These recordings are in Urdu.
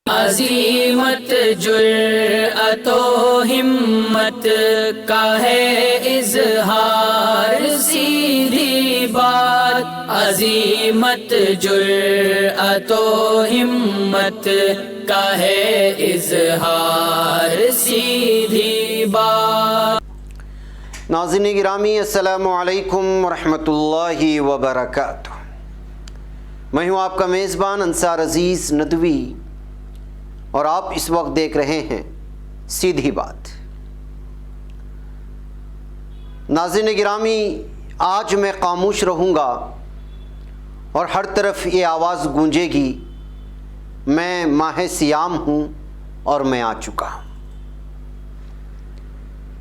عظیمت جرأت و ہمت کا ہے اظہار، سیدھی بات عظیمت جرأت و ہمت کا ہے اظہار، سیدھی بات۔ ناظرین گرامی، السلام علیکم ورحمۃ اللہ وبرکاتہ۔ میں ہوں آپ کا میزبان انصار عزیز ندوی، اور آپ اس وقت دیکھ رہے ہیں سیدھی بات۔ ناظرین گرامی، آج میں خاموش رہوں گا اور ہر طرف یہ آواز گونجے گی، میں ماہ صیام ہوں اور میں آ چکا ہوں۔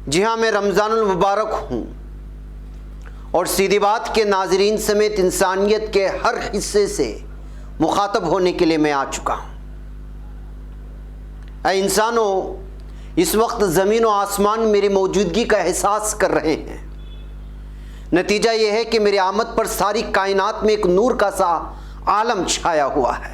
جی ہاں، میں رمضان المبارک ہوں اور سیدھی بات کے ناظرین سمیت انسانیت کے ہر حصے سے مخاطب ہونے کے لیے میں آ چکا ہوں۔ اے انسانوں، اس وقت زمین و آسمان میری موجودگی کا احساس کر رہے ہیں۔ نتیجہ یہ ہے کہ میری آمد پر ساری کائنات میں ایک نور کا سا عالم چھایا ہوا ہے۔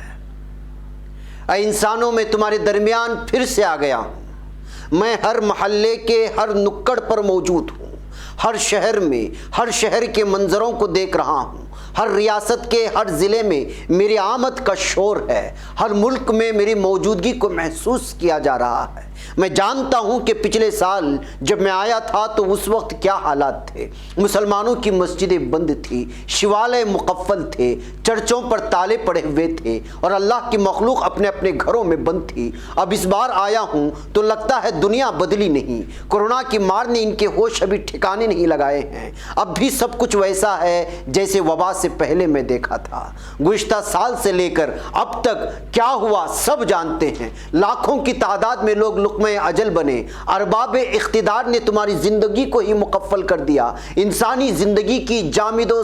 اے انسانوں، میں تمہارے درمیان پھر سے آ گیا ہوں۔ میں ہر محلے کے ہر نکڑ پر موجود ہوں، ہر شہر میں ہر شہر کے منظروں کو دیکھ رہا ہوں، ہر ریاست کے ہر ضلع میں میری آمد کا شور ہے، ہر ملک میں میری موجودگی کو محسوس کیا جا رہا ہے۔ میں جانتا ہوں کہ پچھلے سال جب میں آیا تھا تو اس وقت کیا حالات تھے۔ مسلمانوں کی مسجدیں بند تھی، شیوالے مقفل تھے، چرچوں پر تالے پڑے ہوئے تھے اور اللہ کی مخلوق اپنے اپنے گھروں میں بند تھی۔ اب اس بار آیا ہوں تو لگتا ہے دنیا بدلی نہیں، کورونا کی مار نے ان کے ہوش ابھی ٹھکانے نہیں لگائے ہیں۔ اب بھی سب کچھ ویسا ہے جیسے وبا سے پہلے میں دیکھا تھا۔ گزشتہ سال سے لے کر اب تک کیا ہوا سب جانتے ہیں۔ لاکھوں کی تعداد میں لوگ لقمہ اجل بنے، ارباب اقتدار نے تمہاری زندگی کو ہی مکفل کر دیا۔ انسانی زندگی جامد و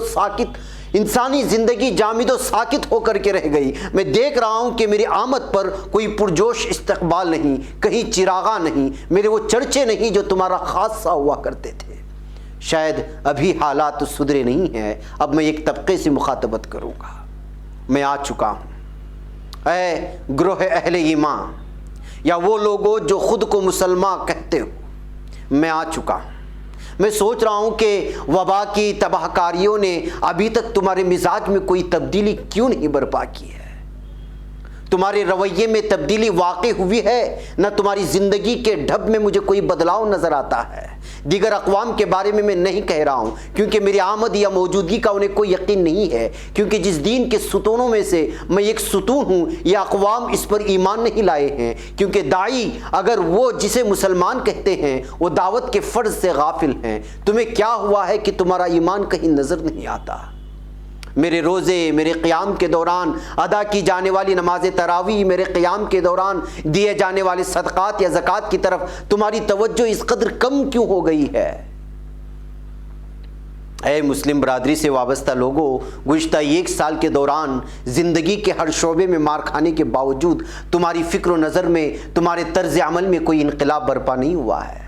ساکت ہو کر کے رہ گئی۔ میں دیکھ رہا ہوں کہ میری آمد پر کوئی پرجوش استقبال نہیں، کہیں چراغاں نہیں، میرے وہ چرچے نہیں جو تمہارا خاصہ ہوا کرتے تھے۔ شاید ابھی حالات سدھرے نہیں ہیں۔ اب میں ایک طبقے سے مخاطبت کروں گا۔ میں آ چکا ہوں۔ اے گروہ اہل ایمان، یا وہ لوگوں جو خود کو مسلمان کہتے ہو، میں آ چکا ہوں۔ میں سوچ رہا ہوں کہ وبا کی تباہ کاریوں نے ابھی تک تمہارے مزاج میں کوئی تبدیلی کیوں نہیں برپا کی ہے؟ تمہارے رویے میں تبدیلی واقع ہوئی ہے؟ نہ تمہاری زندگی کے ڈھب میں مجھے کوئی بدلاؤ نظر آتا ہے۔ دیگر اقوام کے بارے میں نہیں کہہ رہا ہوں، کیونکہ میری آمد یا موجودگی کا انہیں کوئی یقین نہیں ہے، کیونکہ جس دین کے ستونوں میں سے میں ایک ستون ہوں، یہ اقوام اس پر ایمان نہیں لائے ہیں، کیونکہ داعی اگر وہ جسے مسلمان کہتے ہیں وہ دعوت کے فرض سے غافل ہیں۔ تمہیں کیا ہوا ہے کہ تمہارا ایمان کہیں نظر نہیں آتا؟ میرے روزے، میرے قیام کے دوران ادا کی جانے والی نماز تراویح، میرے قیام کے دوران دیے جانے والے صدقات یا زکوٰۃ کی طرف تمہاری توجہ اس قدر کم کیوں ہو گئی ہے؟ اے مسلم برادری سے وابستہ لوگوں، گزشتہ ایک سال کے دوران زندگی کے ہر شعبے میں مار کھانے کے باوجود تمہاری فکر و نظر میں، تمہارے طرز عمل میں کوئی انقلاب برپا نہیں ہوا ہے۔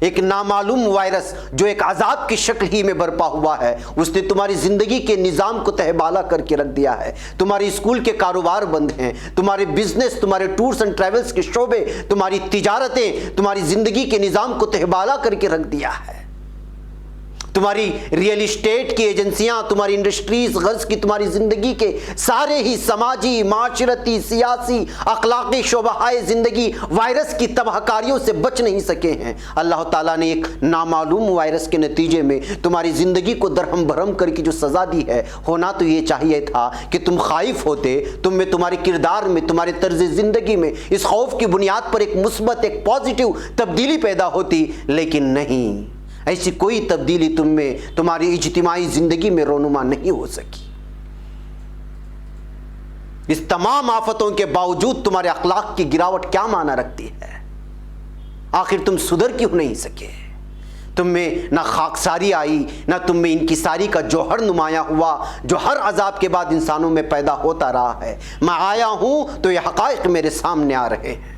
ایک نامعلوم وائرس جو ایک عذاب کی شکل ہی میں برپا ہوا ہے، اس نے تمہاری زندگی کے نظام کو تہبالہ کر کے رکھ دیا ہے۔ تمہاری اسکول کے کاروبار بند ہیں، تمہارے بزنس، تمہارے ٹورز اینڈ ٹریولز کے شعبے، تمہاری تجارتیں، تمہاری زندگی کے نظام کو تہبالہ کر کے رکھ دیا ہے۔ تمہاری ریئل اسٹیٹ کی ایجنسیاں، تمہاری انڈسٹریز، غرض کی تمہاری زندگی کے سارے ہی سماجی، معاشرتی، سیاسی، اخلاقی شعبہ زندگی وائرس کی تباہ کاریوں سے بچ نہیں سکے ہیں۔ اللہ تعالیٰ نے ایک نامعلوم وائرس کے نتیجے میں تمہاری زندگی کو درہم بھرم کر کے جو سزا دی ہے، ہونا تو یہ چاہیے تھا کہ تم خائف ہوتے، تم میں، تمہارے کردار میں، تمہارے طرز زندگی میں اس خوف کی بنیاد پر ایک مثبت، ایک پازیٹیو تبدیلی پیدا ہوتی، لیکن نہیں۔ ایسی کوئی تبدیلی تم میں، تمہاری اجتماعی زندگی میں رونما نہیں ہو سکی۔ اس تمام آفتوں کے باوجود تمہارے اخلاق کی گراوٹ کیا معنی رکھتی ہے؟ آخر تم سدھر کیوں نہیں سکے؟ تم میں نہ خاکساری آئی، نہ تم میں انکساری کا جوہر نمایاں ہوا جو ہر عذاب کے بعد انسانوں میں پیدا ہوتا رہا ہے۔ میں آیا ہوں تو یہ حقائق میرے سامنے آ رہے ہیں۔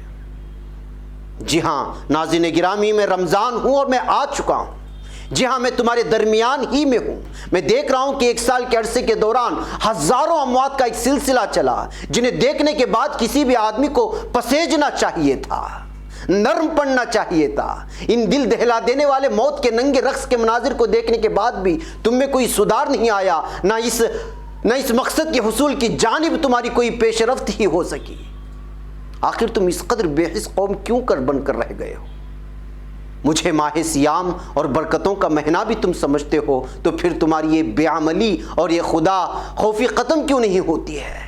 جی ہاں ناظرین گرامی، میں رمضان ہوں اور میں آ چکا ہوں۔ جی ہاں، میں تمہارے درمیان ہی میں ہوں۔ میں دیکھ رہا ہوں کہ 1 سال کے عرصے کے دوران ہزاروں اموات کا ایک سلسلہ چلا، جنہیں دیکھنے کے بعد کسی بھی آدمی کو پسیجنا چاہیے تھا، نرم پڑنا چاہیے تھا۔ ان دل دہلا دینے والے موت کے ننگے رقص کے مناظر کو دیکھنے کے بعد بھی تم میں کوئی سدھار نہیں آیا، نہ اس مقصد کے حصول کی جانب تمہاری کوئی پیش رفت ہی ہو سکی۔ آخر تم اس قدر بے حس قوم کیوں بن کر رہ گئے ہو؟ مجھے ماہ صیام اور برکتوں کا مہینہ بھی تم سمجھتے ہو تو پھر تمہاری یہ بے عملی اور یہ خدا خوفی ختم کیوں نہیں ہوتی ہے؟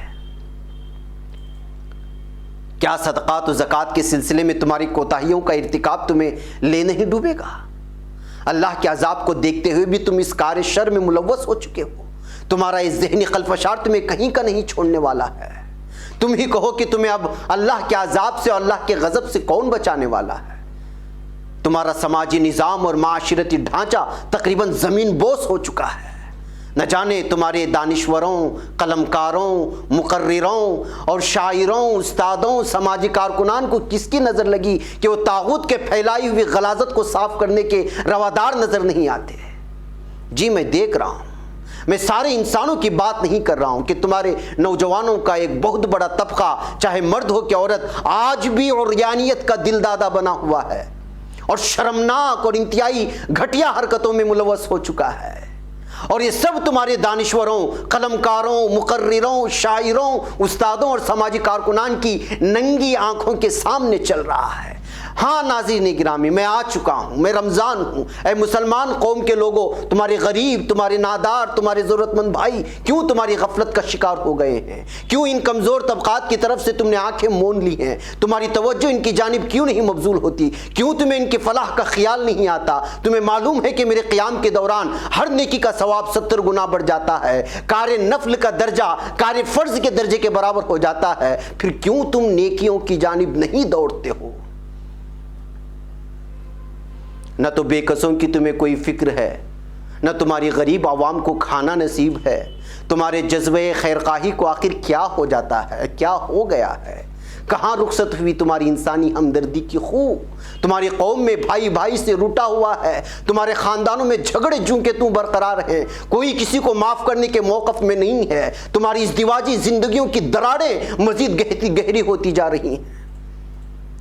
کیا صدقات و زکوٰۃ کے سلسلے میں تمہاری کوتاہیوں کا ارتکاب تمہیں لے نہیں ڈوبے گا؟ اللہ کے عذاب کو دیکھتے ہوئے بھی تم اس کار شر میں ملوث ہو چکے ہو۔ تمہارا اس ذہنی خلفشار تمہیں کہیں کا نہیں چھوڑنے والا ہے۔ تم ہی کہو کہ تمہیں اب اللہ کے عذاب سے اور اللہ کے غضب سے کون بچانے والا ہے؟ تمہارا سماجی نظام اور معاشرتی ڈھانچہ تقریباً زمین بوس ہو چکا ہے۔ نہ جانے تمہارے دانشوروں، قلمکاروں، مقرروں اور شاعروں، استادوں، سماجی کارکنان کو کس کی نظر لگی کہ وہ طاغوت کے پھیلائی ہوئی غلاظت کو صاف کرنے کے روادار نظر نہیں آتے۔ جی میں دیکھ رہا ہوں، میں سارے انسانوں کی بات نہیں کر رہا ہوں کہ تمہارے نوجوانوں کا ایک بہت بڑا طبقہ، چاہے مرد ہو کہ عورت، آج بھی عریانیت کا دل دادا بنا ہوا ہے اور شرمناک اور انتہائی گھٹیا حرکتوں میں ملوث ہو چکا ہے۔ اور یہ سب تمہارے دانشوروں، قلمکاروں، مقرروں، شاعروں، استادوں اور سماجی کارکنان کی ننگی آنکھوں کے سامنے چل رہا ہے۔ ہاں ناظرین گرامی، میں آ چکا ہوں، میں رمضان ہوں۔ اے مسلمان قوم کے لوگوں، تمہارے غریب، تمہارے نادار، تمہارے ضرورت مند بھائی کیوں تمہاری غفلت کا شکار ہو گئے ہیں؟ کیوں ان کمزور طبقات کی طرف سے تم نے آنکھیں مون لی ہیں؟ تمہاری توجہ ان کی جانب کیوں نہیں مبذول ہوتی؟ کیوں تمہیں ان کی فلاح کا خیال نہیں آتا؟ تمہیں معلوم ہے کہ میرے قیام کے دوران ہر نیکی کا ثواب 70 گنا بڑھ جاتا ہے، کار نفل کا درجہ کار فرض کے درجے کے برابر ہو جاتا ہے، پھر کیوں تم نیکیوں کی جانب نہیں دوڑتے ہو؟ نہ تو بے کسوں کی تمہیں کوئی فکر ہے، نہ تمہاری غریب عوام کو کھانا نصیب ہے۔ تمہارے جذبہ خیرخواہی کو آخر کیا ہو جاتا ہے؟ کیا ہو گیا ہے؟ کہاں رخصت ہوئی تمہاری انسانی ہمدردی کی خو؟ تمہاری قوم میں بھائی بھائی سے روٹا ہوا ہے، تمہارے خاندانوں میں جھگڑے جوں کے توں برقرار ہیں، کوئی کسی کو معاف کرنے کے موقف میں نہیں ہے۔ تمہاری ازدواجی زندگیوں کی دراڑیں مزید گہری ہوتی جا رہی ہیں۔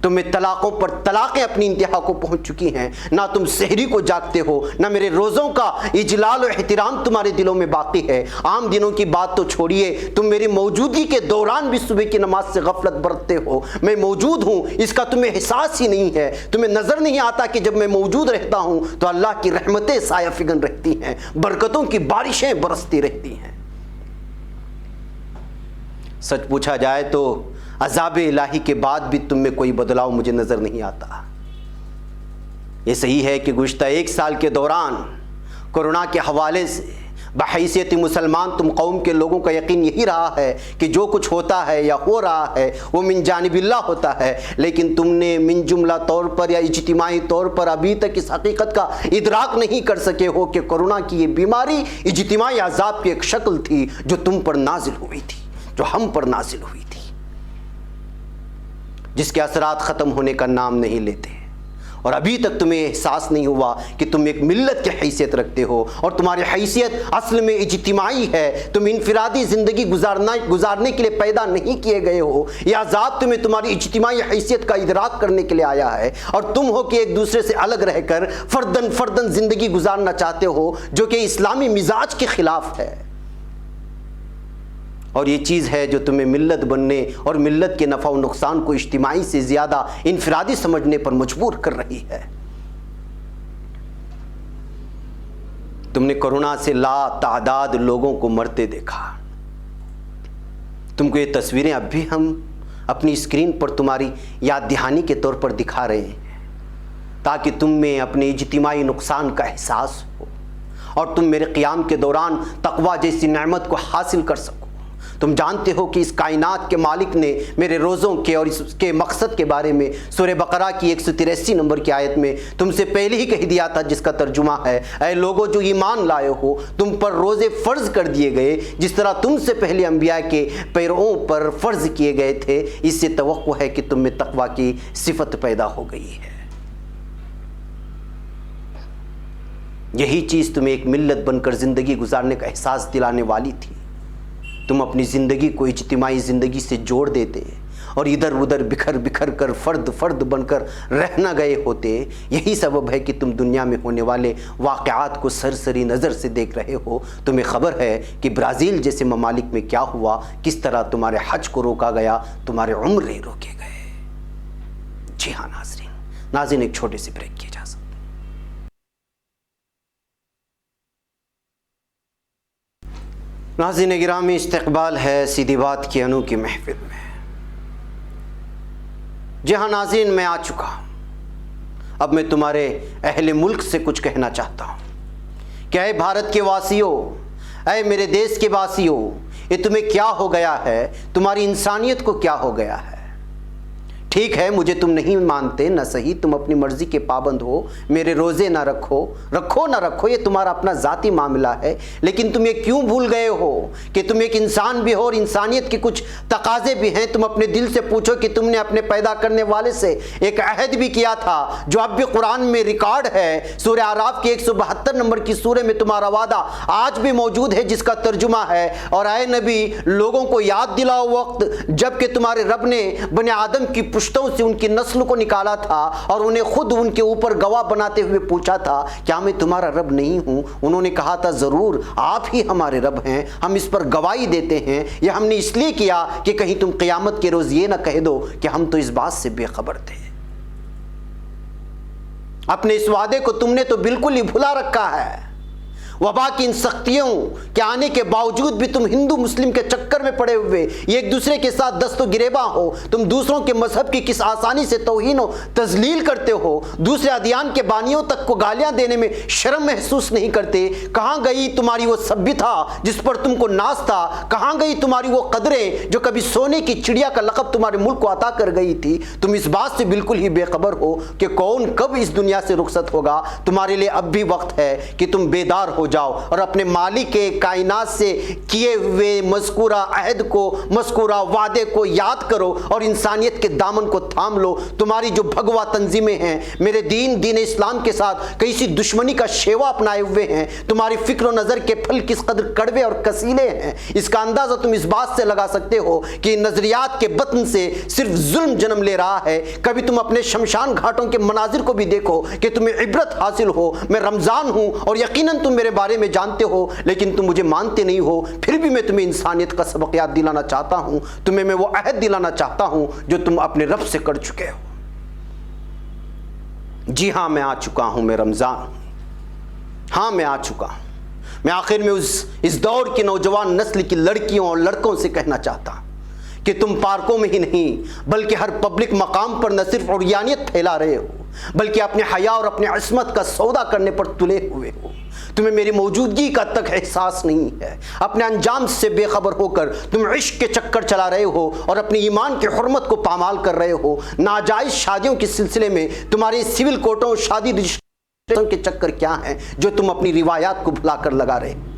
تمہیں طلاقوں پر طلاقیں اپنی انتہا کو پہنچ چکی ہیں۔ نہ تم سحری کو جاگتے ہو، نہ میرے روزوں کا اجلال و احترام تمہارے دلوں میں باقی ہے۔ عام دنوں کی بات تو چھوڑیے، تم میری موجودگی کے دوران بھی صبح کی نماز سے غفلت برتتے ہو۔ میں موجود ہوں اس کا تمہیں احساس ہی نہیں ہے۔ تمہیں نظر نہیں آتا کہ جب میں موجود رہتا ہوں تو اللہ کی رحمتیں سایہ فگن رہتی ہیں، برکتوں کی بارشیں برستی رہتی ہیں۔ سچ پوچھا جائے تو عذاب الہی کے بعد بھی تم میں کوئی بدلاؤ مجھے نظر نہیں آتا۔ یہ صحیح ہے کہ گزشتہ 1 سال کے دوران کورونا کے حوالے سے بحیثیت مسلمان تم قوم کے لوگوں کا یقین یہی رہا ہے کہ جو کچھ ہوتا ہے یا ہو رہا ہے وہ من جانب اللہ ہوتا ہے، لیکن تم نے من جملہ طور پر یا اجتماعی طور پر ابھی تک اس حقیقت کا ادراک نہیں کر سکے ہو کہ کورونا کی یہ بیماری اجتماعی عذاب کی ایک شکل تھی جو تم پر نازل ہوئی تھی، جو ہم پر نازل ہوئی تھی، جس کے اثرات ختم ہونے کا نام نہیں لیتے، اور ابھی تک تمہیں احساس نہیں ہوا کہ تم ایک ملت کی حیثیت رکھتے ہو اور تمہاری حیثیت اصل میں اجتماعی ہے۔ تم انفرادی زندگی گزارنے کے لیے پیدا نہیں کیے گئے ہو۔ یہ عذاب تمہیں تمہاری اجتماعی حیثیت کا ادراک کرنے کے لیے آیا ہے، اور تم ہو کہ ایک دوسرے سے الگ رہ کر فردن زندگی گزارنا چاہتے ہو، جو کہ اسلامی مزاج کے خلاف ہے۔ اور یہ چیز ہے جو تمہیں ملت بننے اور ملت کے نفع و نقصان کو اجتماعی سے زیادہ انفرادی سمجھنے پر مجبور کر رہی ہے۔ تم نے کورونا سے لا تعداد لوگوں کو مرتے دیکھا۔ تم کو یہ تصویریں اب بھی ہم اپنی اسکرین پر تمہاری یاد دہانی کے طور پر دکھا رہے ہیں، تاکہ تم میں اپنے اجتماعی نقصان کا احساس ہو اور تم میرے قیام کے دوران تقویٰ جیسی نعمت کو حاصل کر سکو۔ تم جانتے ہو کہ اس کائنات کے مالک نے میرے روزوں کے اور اس کے مقصد کے بارے میں سورہ بقرہ کی 183 نمبر کی آیت میں تم سے پہلے ہی کہہ دیا تھا، جس کا ترجمہ ہے: اے لوگو جو ایمان لائے ہو، تم پر روزے فرض کر دیے گئے جس طرح تم سے پہلے انبیاء کے پیرووں پر فرض کیے گئے تھے۔ اس سے توقع ہے کہ تم میں تقویٰ کی صفت پیدا ہو گئی ہے۔ یہی چیز تمہیں ایک ملت بن کر زندگی گزارنے کا احساس دلانے والی تھی۔ تم اپنی زندگی کو اجتماعی زندگی سے جوڑ دیتے اور ادھر ادھر بکھر بکھر کر فرد فرد بن کر رہنا گئے ہوتے۔ یہی سبب ہے کہ تم دنیا میں ہونے والے واقعات کو سرسری نظر سے دیکھ رہے ہو۔ تمہیں خبر ہے کہ برازیل جیسے ممالک میں کیا ہوا، کس طرح تمہارے حج کو روکا گیا، تمہارے عمرے روکے گئے۔ جی ہاں ناظرین ایک چھوٹے سے بریک کی اجازت۔ ناظرین گرامی، استقبال ہے سیدھی بات کی انوکھی محفل میں۔ جی ہاں ناظرین، میں آ چکا ہوں۔ اب میں تمہارے اہل ملک سے کچھ کہنا چاہتا ہوں کہ اے بھارت کے واسیوں، اے میرے دیش کے واسیوں، یہ تمہیں کیا ہو گیا ہے؟ تمہاری انسانیت کو کیا ہو گیا ہے؟ ٹھیک ہے، مجھے تم نہیں مانتے، نہ صحیح، تم اپنی مرضی کے پابند ہو، میرے روزے نہ رکھو نہ رکھو، یہ تمہارا اپنا ذاتی معاملہ ہے، لیکن تم یہ کیوں بھول گئے ہو کہ تم ایک انسان بھی ہو اور انسانیت کے کچھ تقاضے بھی ہیں۔ تم اپنے دل سے پوچھو کہ تم نے اپنے پیدا کرنے والے سے ایک عہد بھی کیا تھا جو اب بھی قرآن میں ریکارڈ ہے۔ سورہ اعراف کی 172 نمبر کی سورہ میں تمہارا وعدہ آج بھی موجود ہے، جس کا ترجمہ ہے، اور اے نبی، لوگوں کو یاد دلاؤ وقت جب کہ تمہارے رب نے بنی آدم کی پشتوں سے ان کی نسل کو نکالا تھا اور انہیں خود ان کے اوپر گواہ بناتے ہوئے پوچھا تھا، کیا میں تمہارا رب نہیں ہوں؟ انہوں نے کہا تھا، ضرور آپ ہی ہمارے رب ہیں، ہم اس پر گواہی دیتے ہیں۔ یہ ہم نے اس لیے کیا کہ کہیں تم قیامت کے روز یہ نہ کہہ دو کہ ہم تو اس بات سے بے خبر تھے۔ اپنے اس وعدے کو تم نے تو بالکل ہی بھلا رکھا ہے۔ وبا کی ان سختیوں کے آنے کے باوجود بھی تم ہندو مسلم کے چکر میں پڑے ہوئے یہ ایک دوسرے کے ساتھ دست و گریباں ہو۔ تم دوسروں کے مذہب کی کس آسانی سے توہین و تذلیل کرتے ہو، دوسرے ادیان کے بانیوں تک کو گالیاں دینے میں شرم محسوس نہیں کرتے۔ کہاں گئی تمہاری وہ سبھیتا جس پر تم کو ناز تھا؟ کہاں گئی تمہاری وہ قدریں جو کبھی سونے کی چڑیا کا لقب تمہارے ملک کو عطا کر گئی تھی؟ تم اس بات سے بالکل ہی بے خبر ہو کہ کون کب اس دنیا سے رخصت ہوگا۔ تمہارے لیے اب بھی وقت ہے کہ تم بیدار ہو جاؤ اور اپنے مالک کائنات سے کیے ہوئے مذکورہ عہد کو، مذکورہ وعدے کو یاد کرو اور انسانیت کے دامن کو تھام لو۔ تمہاری جو بھگوا تنظیمیں ہیں میرے دین اسلام کے ساتھ کیسی دشمنی کا شیوا اپنائے ہوئے ہیں، تمہاری فکر و نظر کے پھل کس قدر کڑوے اور کسیلے ہیں، اس کا اندازہ تم اس بات سے لگا سکتے ہو کہ نظریات کے بطن سے صرف ظلم جنم لے رہا ہے۔ کبھی تم اپنے شمشان گھاٹوں کے مناظر کو بھی دیکھو کہ تمہیں عبرت حاصل ہو۔ میں رمضان ہوں اور یقیناً تم میرے بارے میں جانتے ہو، لیکن تم مجھے مانتے نہیں ہو۔ پھر بھی میں تمہیں انسانیت کا سبق یاد دلانا چاہتا ہوں، تمہیں میں وہ عہد دلانا چاہتا ہوں جو تم اپنے رب سے کر چکے ہو۔ جی ہاں، میں آ چکا ہوں، میں رمضان ہوں، ہاں میں آ چکا ہوں۔ میں آخر میں اس دور کی نوجوان نسل کی لڑکیوں اور لڑکوں سے کہنا چاہتا ہوں کہ تم پارکوں میں ہی نہیں بلکہ ہر پبلک مقام پر نہ صرف عریانیت پھیلا رہے ہو بلکہ اپنے حیا اور اپنے عصمت کا سودا کرنے پر تلے ہوئے ہو۔ تمہیں میری موجودگی کا تک احساس نہیں ہے۔ اپنے انجام سے بے خبر ہو کر تم عشق کے چکر چلا رہے ہو اور اپنے ایمان کی حرمت کو پامال کر رہے ہو۔ ناجائز شادیوں کے سلسلے میں تمہارے سول کورٹوں اور شادی رجسٹریشن کے چکر کیا ہیں جو تم اپنی روایات کو بھلا کر لگا رہے ہو؟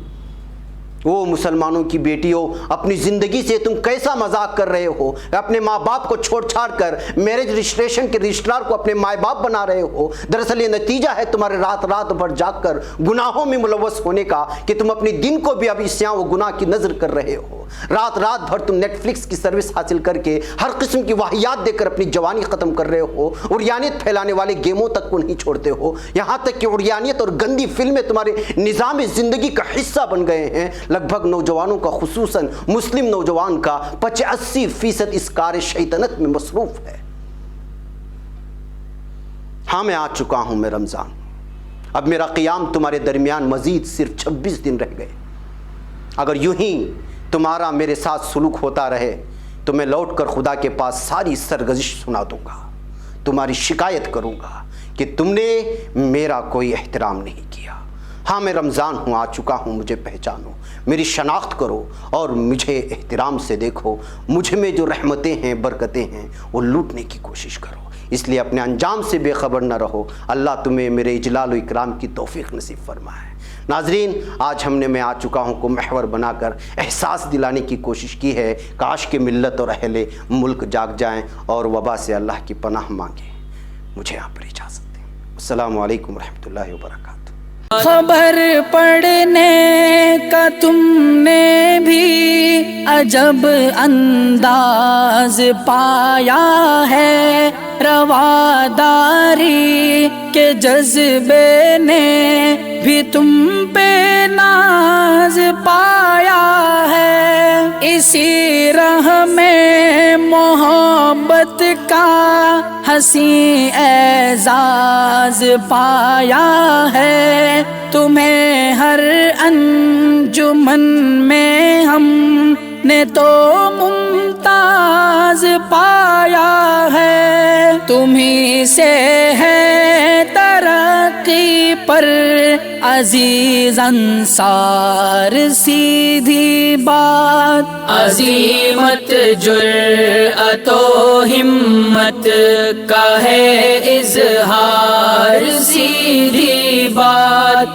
وہ مسلمانوں کی بیٹیوں، اپنی زندگی سے تم کیسا مذاق کر رہے ہو؟ اپنے ماں باپ کو چھوڑ چھاڑ کر میرج رجسٹریشن کے رجسٹرار کو اپنے ماں باپ بنا رہے ہو۔ دراصل یہ نتیجہ ہے تمہارے رات بھر جاگ کر گناہوں میں ملوث ہونے کا کہ تم اپنی دن کو بھی اب عصیاں و گناہ کی نظر کر رہے ہو۔ رات بھر تم نیٹ فلکس کی سروس حاصل کر کے ہر قسم کی واہیات دے کر اپنی جوانی ختم کر رہے ہو۔ عریانیت پھیلانے والے گیموں تک کو نہیں چھوڑتے ہو، یہاں تک کہ عریانیت اور گندی فلمیں تمہارے نظام زندگی کا حصہ بن گئے ہیں۔ لگ بھگ نوجوانوں کا، خصوصاً مسلم نوجوان کا 85% اس کار شیطنت میں مصروف ہے۔ ہاں میں آ چکا ہوں، میں رمضان۔ اب میرا قیام تمہارے درمیان مزید صرف 26 دن رہ گئے۔ اگر یوں ہی تمہارا میرے ساتھ سلوک ہوتا رہے تو میں لوٹ کر خدا کے پاس ساری سرگزش سنا دوں گا، تمہاری شکایت کروں گا کہ تم نے میرا کوئی احترام نہیں کیا۔ ہاں میں رمضان ہوں، آ چکا ہوں، مجھے پہچانو، میری شناخت کرو اور مجھے احترام سے دیکھو۔ مجھ میں جو رحمتیں ہیں، برکتیں ہیں، وہ لوٹنے کی کوشش کرو، اس لیے اپنے انجام سے بے خبر نہ رہو۔ اللہ تمہیں میرے اجلال و اکرام کی توفیق نصیب فرمائے۔ ناظرین، آج ہم نے میں آ چکا ہوں کو محور بنا کر احساس دلانے کی کوشش کی ہے، کاش کہ ملت اور اہل ملک جاگ جائیں اور وبا سے اللہ کی پناہ مانگیں۔ مجھے یہاں پر اجازت دیں۔ السلام علیکم ورحمۃ اللہ وبرکاتہ۔ خبر پڑھنے کا تم نے بھی عجب انداز پایا ہے، رواداری کے جذبے نے بھی تم پہ ناز پایا ہے، اسی راہ میں محبت کا حسین اعزاز پایا ہے، تمہیں ہر انجمن میں ہم نے تو ممتاز پایا ہے، تمہیں سے ہے ترقی پر عزیز انصار، سیدھی بات عظیمت جرأت و ہمت کا ہے اظہار، سیدھی بات